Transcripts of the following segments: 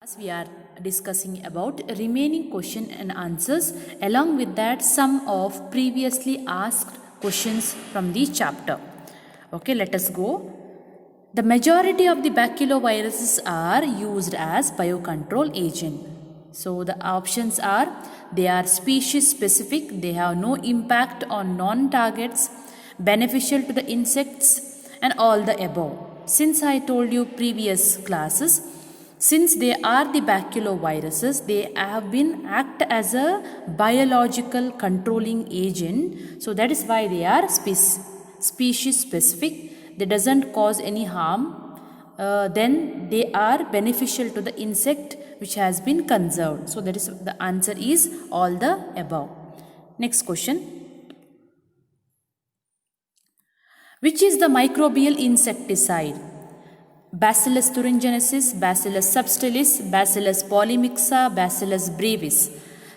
As we are discussing about remaining question and answers, along with that some of previously asked questions from the chapter. Okay, let us go. The majority of the baculoviruses are used as biocontrol agent. So the options are: they are species specific, they have no impact on non-targets, beneficial to the insects, and all the above. Since I told you previous classes, since they are the baculoviruses, they have been act as a biological controlling agent. So that is why they are species specific. They doesn't cause any harm. Then they are beneficial to the insect which has been conserved. So that is the answer is all the above. Next question. Which is the microbial insecticide? Bacillus thuringiensis, Bacillus subtilis, Bacillus polymixa, Bacillus brevis.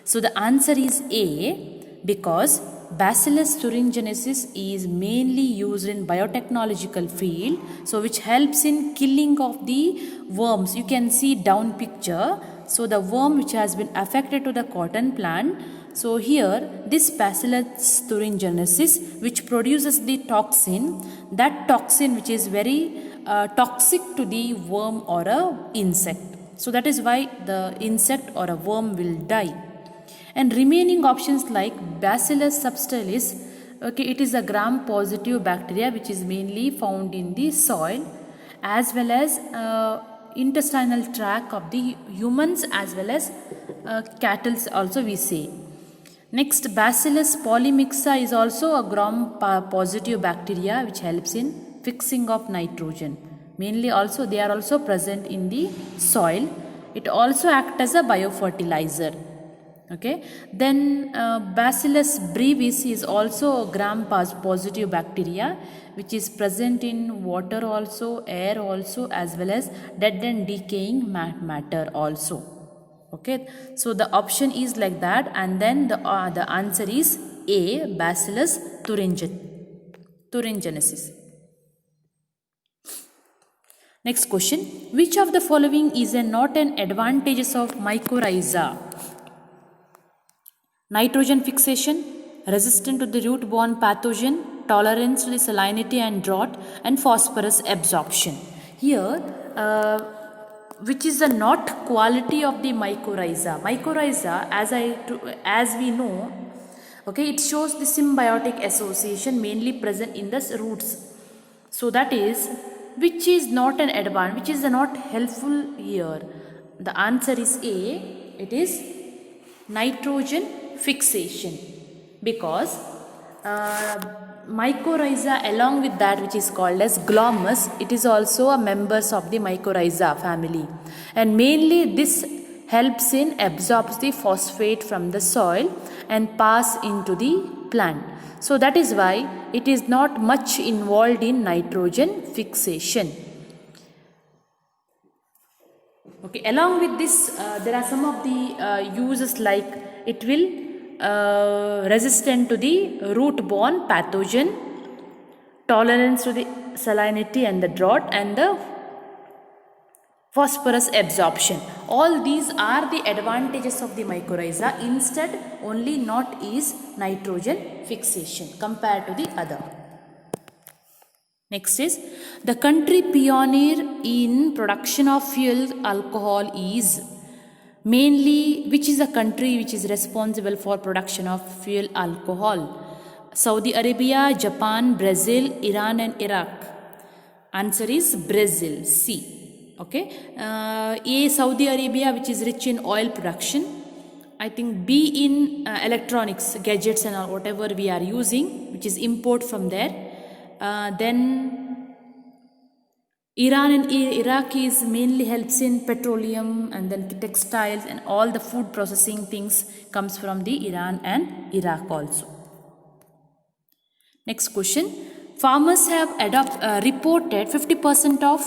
So the answer is A, because Bacillus thuringiensis is mainly used in biotechnological field, so which helps in killing of the worms. You can see down picture. So the worm which has been affected to the cotton plant. So here this Bacillus thuringiensis which produces the toxin, that toxin which is very toxic to the worm or a insect. So that is why the insect or a worm will die. And remaining options like Bacillus subtilis, okay, it is a gram positive bacteria which is mainly found in the soil as well as intestinal tract of the humans as well as cattle also we say. Next, Bacillus polymixa is also a gram positive bacteria which helps in fixing of nitrogen. Mainly also they are also present in the soil. It also acts as a biofertilizer. Okay. Then Bacillus brevis is also a gram positive bacteria which is present in water also, air also, as well as dead and decaying matter also. Okay, so the option is like that, and then the answer is A, Bacillus thuringiensis. Next question. Which of the following is not an advantages of mycorrhiza? Nitrogen fixation, resistant to the root-borne pathogen, tolerance to the salinity and drought, and phosphorus absorption. Here, which is the not quality of the mycorrhiza? Mycorrhiza, as we know, okay, it shows the symbiotic association mainly present in the roots. So that is, which is not an advantage, which is not helpful here? The answer is A, it is nitrogen fixation, because mycorrhiza along with that which is called as glomus, it is also a members of the mycorrhiza family, and mainly this helps in absorbs the phosphate from the soil and pass into the plant. So that is why it is not much involved in nitrogen fixation. Okay, along with this there are some of the uses like it will resistant to the root-borne pathogen, tolerance to the salinity and the drought, and the phosphorus absorption. All these are the advantages of the mycorrhiza. Instead, only not is nitrogen fixation compared to the other. Next is, the country pioneer in production of fuel alcohol is mainly, which is a country which is responsible for production of fuel alcohol? Saudi Arabia, Japan, Brazil, Iran, and Iraq. Answer is Brazil, C. Okay. A, Saudi Arabia, which is rich in oil production. I think B, in electronics, gadgets and whatever we are using, which is import from there. Then Iran and Iraq is mainly helps in petroleum and then textiles, and all the food processing things comes from the Iran and Iraq also. Next question. Farmers have reported 50% of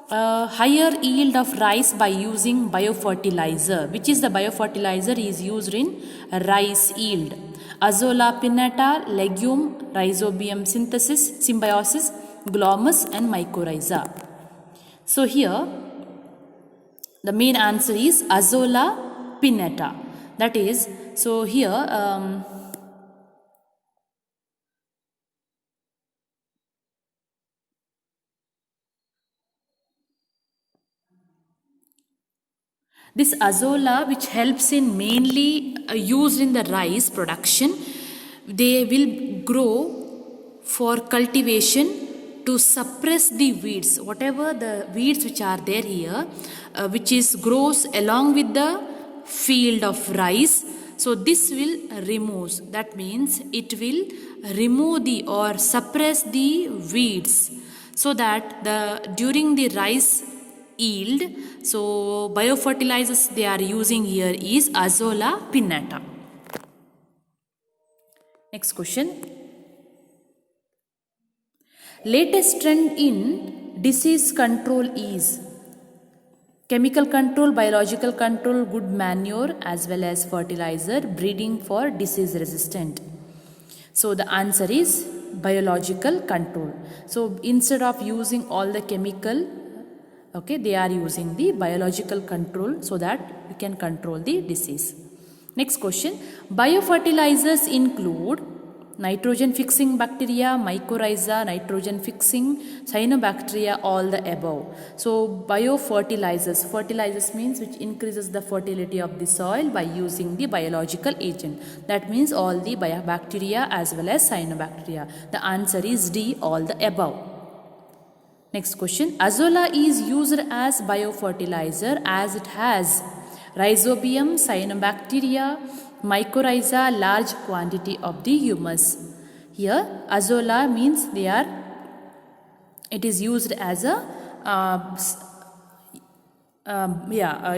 higher yield of rice by using biofertilizer. Which is the biofertilizer is used in rice yield? Azolla pinnata, legume, Rhizobium synthesis, symbiosis, glomus, and mycorrhiza. So here The main answer is Azolla pinnata. That is, so here this azolla, which helps in mainly used in the rice production, they will grow for cultivation to suppress the weeds, whatever the weeds which are there here, which is grows along with the field of rice. So this will remove. That means it will remove the or suppress the weeds, so that the during the rice yield. So biofertilizers they are using here is Azolla pinnata. Next question. Latest trend in disease control is chemical control, biological control, good manure as well as fertilizer, breeding for disease resistant. So the answer is biological control. So instead of using all the chemical, okay, they are using the biological control so that we can control the disease. Next question. Biofertilizers include nitrogen fixing bacteria, mycorrhiza, nitrogen fixing, cyanobacteria, all the above. So biofertilizers, fertilizers means which increases the fertility of the soil by using the biological agent. That means all the bacteria as well as cyanobacteria. The answer is D, all the above. Next question. Azolla is used as biofertilizer as it has rhizobium, cyanobacteria, mycorrhiza, large quantity of the humus. Here azolla means it is used as a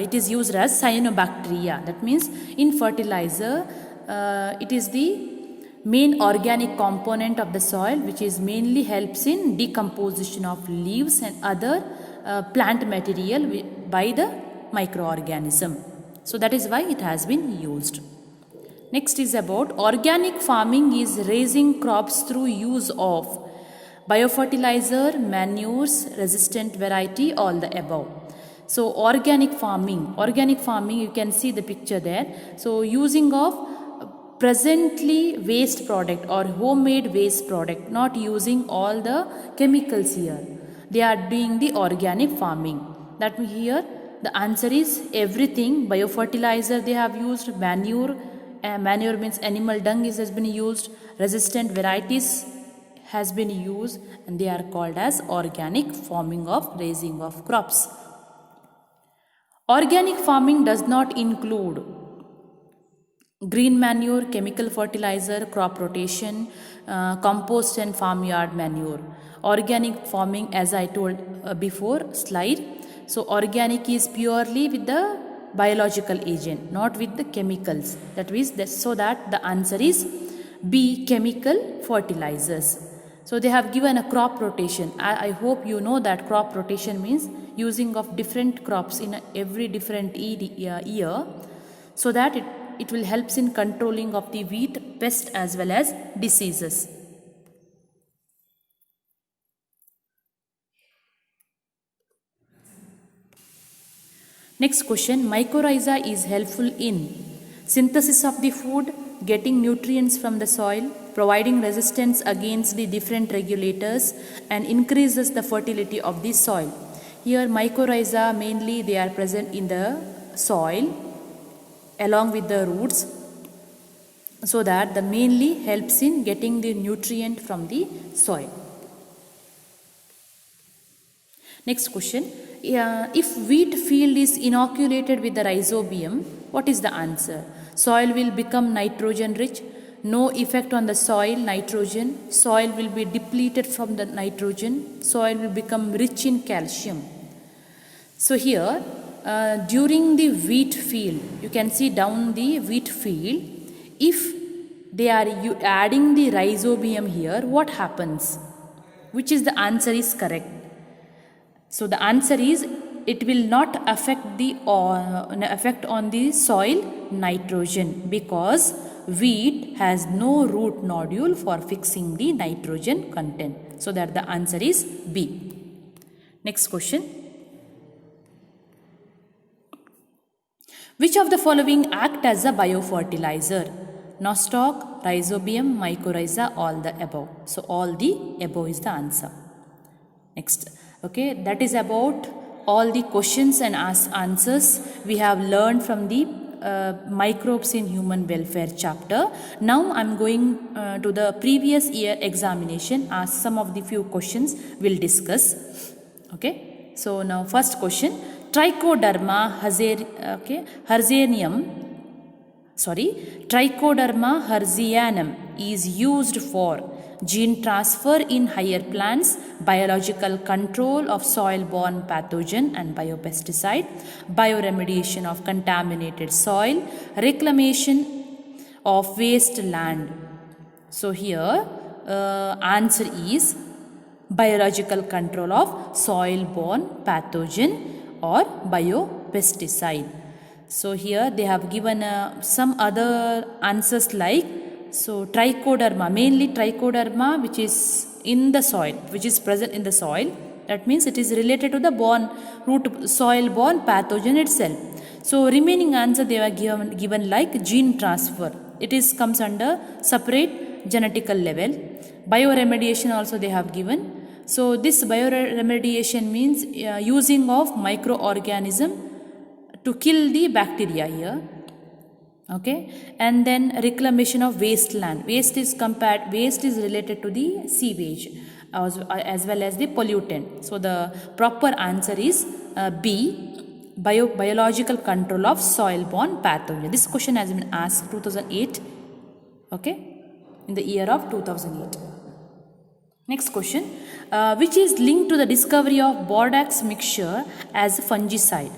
it is used as cyanobacteria. That means in fertilizer it is the main organic component of the soil, which is mainly helps in decomposition of leaves and other plant material by the microorganism. So that is why it has been used. Next is about organic farming is raising crops through use of biofertilizer, manures, resistant variety, all the above. So organic farming you can see the picture there. So using of presently waste product or homemade waste product, not using all the chemicals here. They are doing the organic farming. That means here the answer is everything. Biofertilizer they have used, manure means animal dung has been used, resistant varieties has been used, and they are called as organic farming of raising of crops. Organic farming does not include green manure, chemical fertilizer, crop rotation, compost and farmyard manure. Organic farming, as I told before slide. So organic is purely with the biological agent, not with the chemicals. That means so that the answer is B, chemical fertilizers. So they have given a crop rotation. I hope you know that crop rotation means using of different crops in every different year, so that it will helps in controlling of the wheat pest as well as diseases. Next question. Mycorrhiza is helpful in synthesis of the food, getting nutrients from the soil, providing resistance against the different regulators, and increases the fertility of the soil. Here mycorrhiza mainly they are present in the soil along with the roots, so that the mainly helps in getting the nutrient from the soil. Next question. If wheat field is inoculated with the rhizobium, what is the answer? Soil will become nitrogen rich, no effect on the soil nitrogen, soil will be depleted from the nitrogen, soil will become rich in calcium. So here during the wheat field, you can see down the wheat field, if they are adding the rhizobium here, what happens? Which is the answer is correct? So the answer is it will not affect the effect on the soil nitrogen, because wheat has no root nodule for fixing the nitrogen content. So that the answer is B. Next question. Which of the following act as a biofertilizer? Nostoc, Rhizobium, Mycorrhiza, all the above. So all the above is the answer. Next, okay, that is about all the questions and answers we have learned from the microbes in human welfare chapter. Now I'm going to the previous year examination, ask some of the few questions we'll discuss. Okay, so now first question, Trichoderma Trichoderma herzianum is used for gene transfer in higher plants, biological control of soil-borne pathogen and biopesticide, bioremediation of contaminated soil, reclamation of waste land. So here answer is biological control of soil-borne pathogen or biopesticide. So here they have given some other answers like, so trichoderma, mainly trichoderma which is in the soil, which is present in the soil. That means it is related to the soil-borne pathogen itself. So remaining answer they were given like gene transfer. It is comes under separate genetical level. Bioremediation also they have given. So this bioremediation means using of microorganism to kill the bacteria here. Okay, and then reclamation of wasteland. Waste is related to the sewage as well as the pollutant. So the proper answer is B, biological control of soil-borne pathogen. This question has been asked 2008. Okay, in the year of 2008. Next question, which is linked to the discovery of Bordeaux mixture as a fungicide?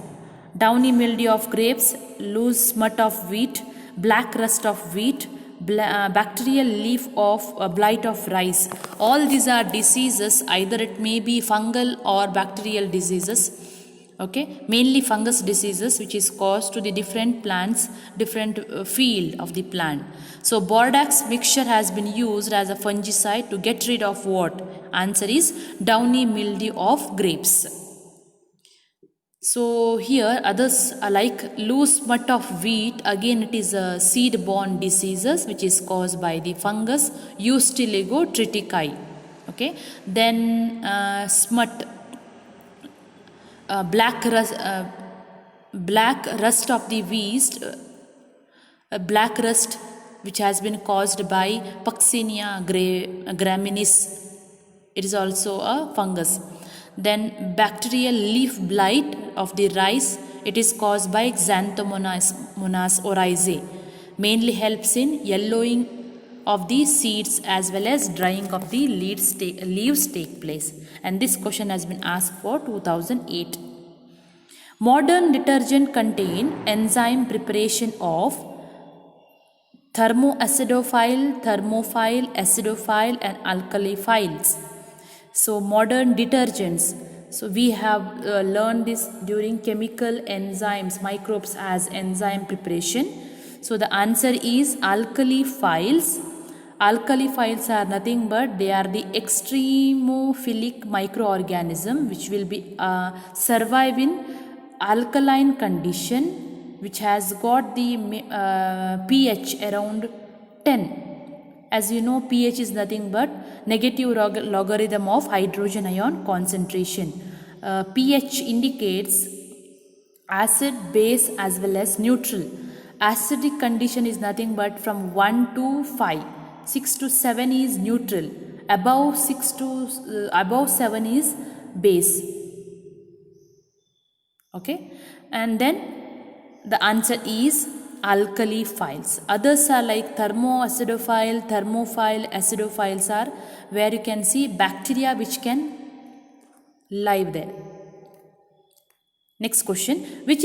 Downy mildew of grapes, loose smut of wheat, black rust of wheat, bacterial leaf of blight of rice. All these are diseases, either it may be fungal or bacterial diseases. Okay, mainly fungus diseases which is caused to the different plants, different field of the plant. So Bordeaux mixture has been used as a fungicide to get rid of what? Answer is downy mildew of grapes. So here others are like loose smut of wheat. Again it is a seed-borne diseases which is caused by the fungus Eustiligo triticai. Okay, then smut, black rust of the wheat, black rust which has been caused by Puccinia graminis. It is also a fungus. Then bacterial leaf blight of the rice, it is caused by Xanthomonas oryzae. Mainly helps in yellowing of the seeds as well as drying of the leaves take place. And this question has been asked for 2008. Modern detergent contain enzyme preparation of thermoacidophile, thermophile, acidophile and alkaliphiles. So modern detergents, so we have learned this during chemical enzymes, microbes as enzyme preparation. So the answer is alkaliphiles. Alkaliphiles are nothing but they are the extremophilic microorganism which will be survive in alkaline condition, which has got the pH around 10. As you know, pH is nothing but negative logarithm of hydrogen ion concentration. pH indicates acid, base as well as neutral. Acidic condition is nothing but from 1 to 5. 6 to 7 is neutral. Above 7 is base. Okay, and then the answer is alkaliphiles. Others are like thermoacidophile, thermophile, acidophiles are where you can see bacteria which can live there. Next question, which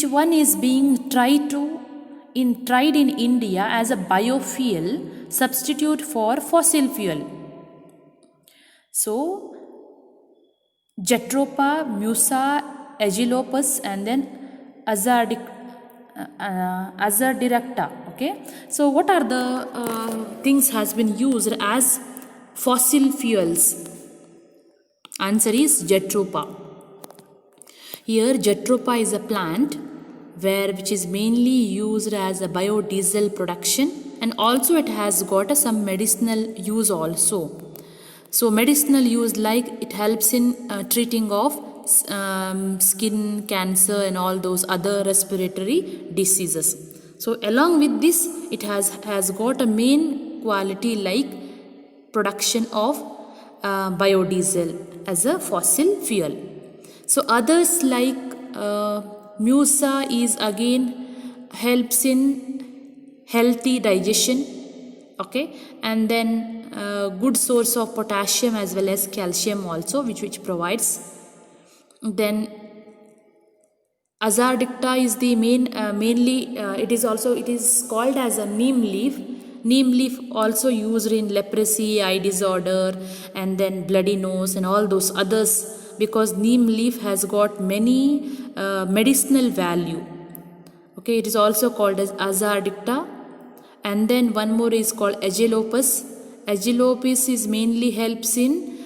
one is being tried in India as a biofuel substitute for fossil fuel? So Jatropha, Musa, Aegilopas and then Azadirachta. Okay, so what are the things has been used as fossil fuels? Answer is Jatropha. Here Jatropha is a plant which is mainly used as a biodiesel production, and also it has got some medicinal use also. So medicinal use, like it helps in treating of skin cancer and all those other respiratory diseases. So along with this, it has got a main quality like production of biodiesel as a fossil fuel. So others like Musa is again helps in healthy digestion, okay, and then good source of potassium as well as calcium also, which provides. Then Azardicta is the mainly it is called as a neem leaf. Neem leaf also used in leprosy, eye disorder, and then bloody nose and all those others, because neem leaf has got many medicinal value. Okay, it is also called as Azardicta. And then one more is called Agelopus. Agelopus is mainly helps in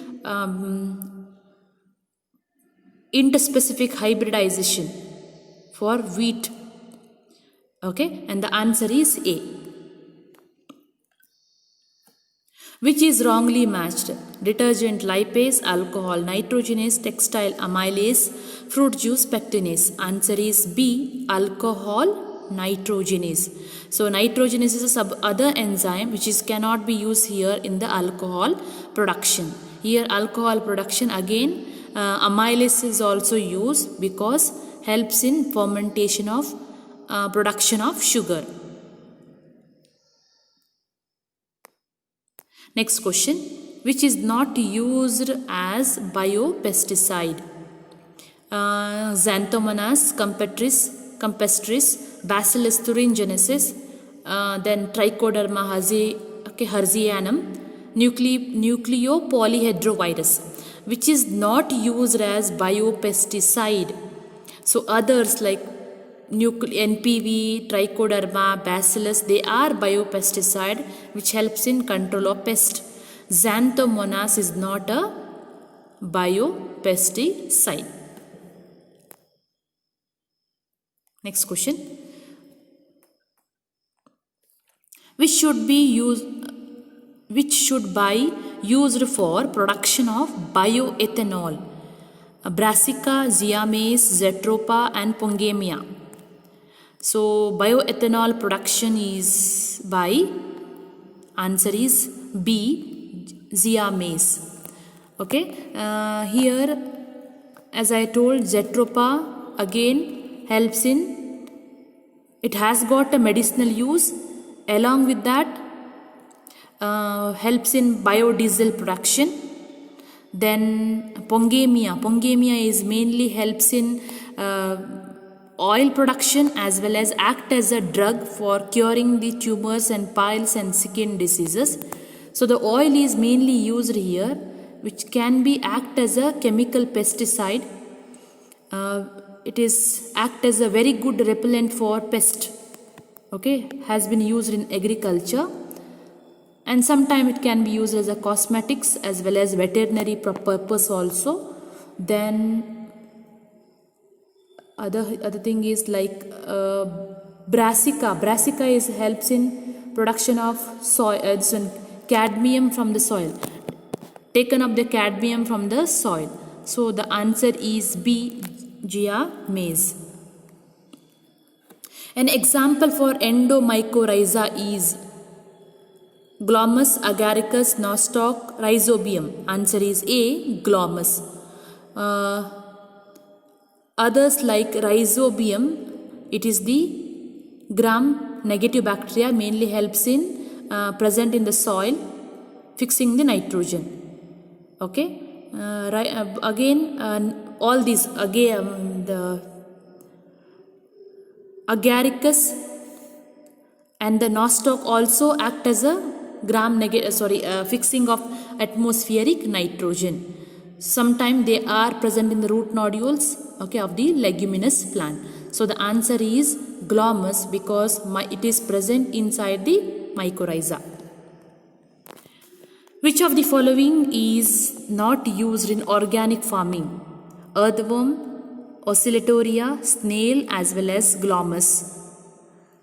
interspecific hybridization for wheat. Okay, and the answer is A. Which is wrongly matched? Detergent lipase, alcohol nitrogenase, textile amylase, fruit juice pectinase. Answer is B, alcohol nitrogenase. So nitrogenase is a other enzyme which cannot be used here in the alcohol production. Here alcohol production again amylase is also used because helps in fermentation of production of sugar. Next question, which is not used as biopesticide? Xanthomonas campestris, Bacillus thuringiensis, then Trichoderma herzianum, nucleopolyhedrovirus, which is not used as biopesticide. So others like NPV, Trichoderma, Bacillus, they are biopesticide which helps in control of pest. Xanthomonas is not a biopesticide. Next question. Which should be used for production of bioethanol? Brassica, Zeamase, Jatropha and Pongamia. So bioethanol production is by, answer is B, Zeamase. Okay, here as I told, Jatropha again helps in, it has got a medicinal use, along with that helps in biodiesel production. Then Pongamia is mainly helps in oil production as well as act as a drug for curing the tumors and piles and skin diseases. So the oil is mainly used here, which can be act as a chemical pesticide. It is act as a very good repellent for pest. Okay, has been used in agriculture, and sometimes it can be used as a cosmetics as well as veterinary purpose also. Then other thing is like Brassica is helps in production of soil, cadmium from the soil, taken up the cadmium from the soil. So the answer is B, Zeamase. An example for endomycorrhiza is Glomus, Agaricus, Nostoc, Rhizobium. Answer is A, Glomus. Others like Rhizobium, it is the gram-negative bacteria, mainly helps in present in the soil, fixing the nitrogen. Okay. Again, all these the Agaricus and the Nostoc also act as a fixing of atmospheric nitrogen. Sometimes they are present in the root nodules, okay, of the leguminous plant. So the answer is Glomus because it is present inside the mycorrhiza. Which of the following is not used in organic farming? Earthworm, Oscillatoria, snail as well as glomus.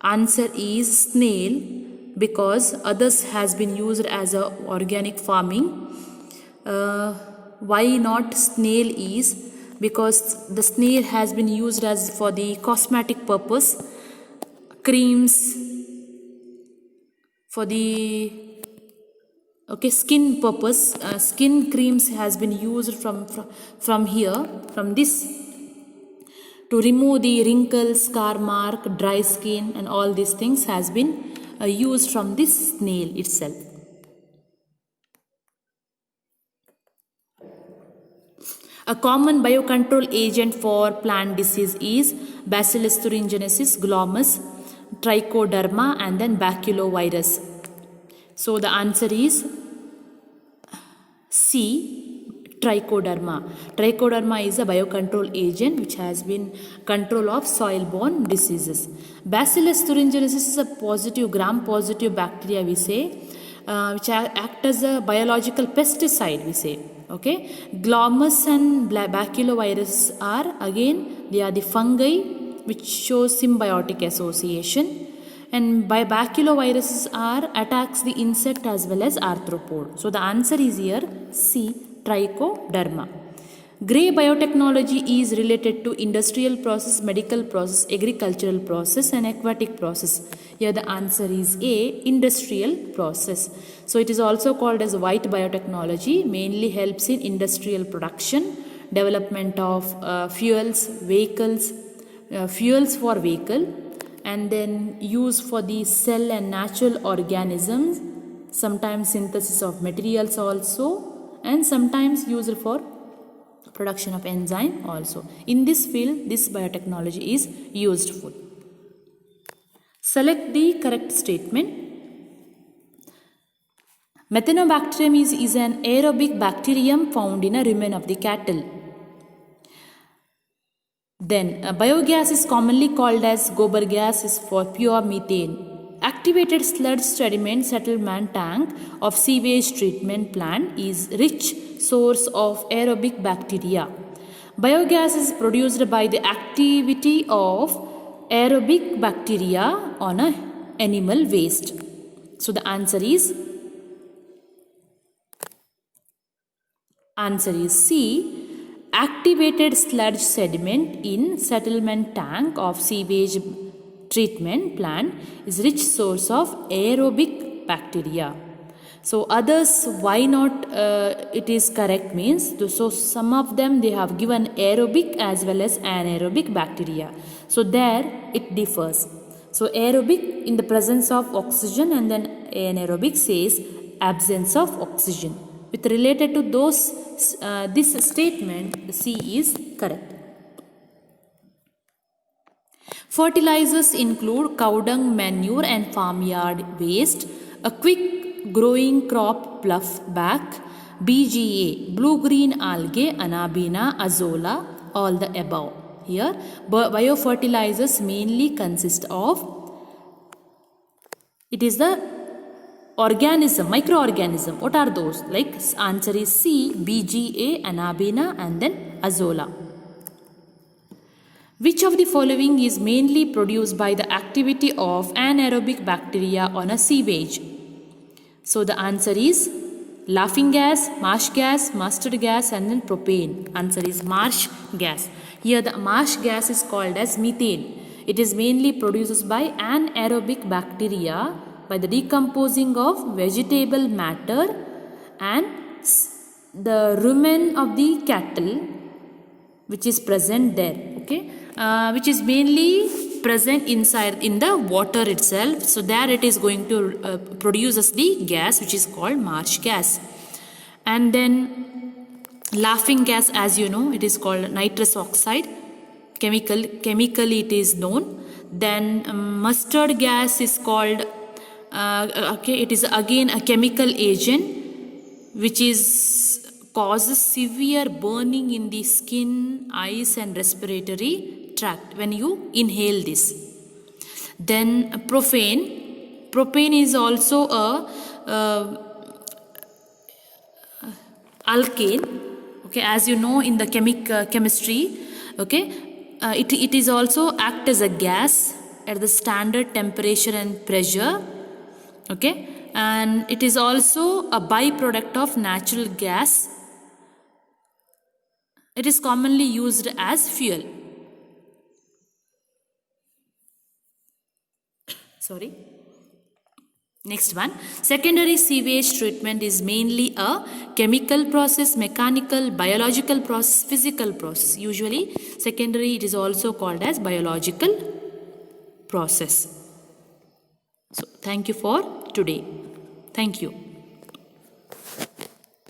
Answer is snail because others has been used as a organic farming. Why not snail is because the snail has been used as for the cosmetic purpose, creams, for the skin purpose. Skin creams has been used from this to remove the wrinkles, scar mark, dry skin, and all these things has been used from this snail itself. A common biocontrol agent for plant disease is Bacillus thuringiensis, glomus, trichoderma, and then baculovirus. So the answer is C, trichoderma. Trichoderma is a biocontrol agent which has been control of soil-borne diseases. Bacillus thuringiensis is a positive, gram-positive bacteria, we say, which act as a biological pesticide, we say. Okay, glomus and baculovirus are again, they are the fungi which show symbiotic association, and baculoviruses are attacks the insect as well as arthropod. So the answer is here C, trichoderma. Grey biotechnology is related to industrial process, medical process, agricultural process, and aquatic process. Here the answer is A, industrial process. So it is also called as white biotechnology, mainly helps in industrial production, development of fuels for vehicle, and then use for the cell and natural organisms, sometimes synthesis of materials also, and sometimes used for production of enzyme also. In this field, this biotechnology is useful. Select the correct statement. Methanobacterium is an aerobic bacterium found in a rumen of the cattle. Then biogas is commonly called as gobar gas is for pure methane. Activated sludge sediment settlement tank of sewage treatment plant is rich source of aerobic bacteria. Biogas is produced by the activity of aerobic bacteria on a animal waste. So the answer is C. Activated sludge sediment in settlement tank of sewage treatment plant is rich source of aerobic bacteria. So others, why not it is correct means, so some of them they have given aerobic as well as anaerobic bacteria. So there it differs. So aerobic in the presence of oxygen, and then anaerobic says absence of oxygen. With related to those, this statement, C is correct. Fertilizers include cow dung, manure, and farmyard waste, a quick growing crop bluffback, BGA, blue-green algae, Anabina, Azolla, all the above. Here, biofertilizers mainly consist of, it is the organism, microorganism. What are those? Like answer is C, BGA, Anabina, and then Azolla. Which of the following is mainly produced by the activity of anaerobic bacteria on a sewage? So the answer is laughing gas, marsh gas, mustard gas, and then propane. Answer is marsh gas. Here the marsh gas is called as methane. It is mainly produced by anaerobic bacteria by the decomposing of vegetable matter and the rumen of the cattle which is present there, okay, which is mainly present inside in the water itself. So there it is going to produce us the gas which is called marsh gas. And then laughing gas, as you know, it is called nitrous oxide. Chemically it is known. Then mustard gas is called it is again a chemical agent which causes severe burning in the skin, eyes, and respiratory tract when you inhale this. Then propane is also a alkane, okay, as you know in the chemistry, okay. it is also act as a gas at the standard temperature and pressure. Okay, and it is also a byproduct of natural gas. It is commonly used as fuel. Sorry. Next one, secondary sewage treatment is mainly a chemical process, mechanical, biological process, physical process. Usually secondary, it is also called as biological process. So thank you for today. Thank you.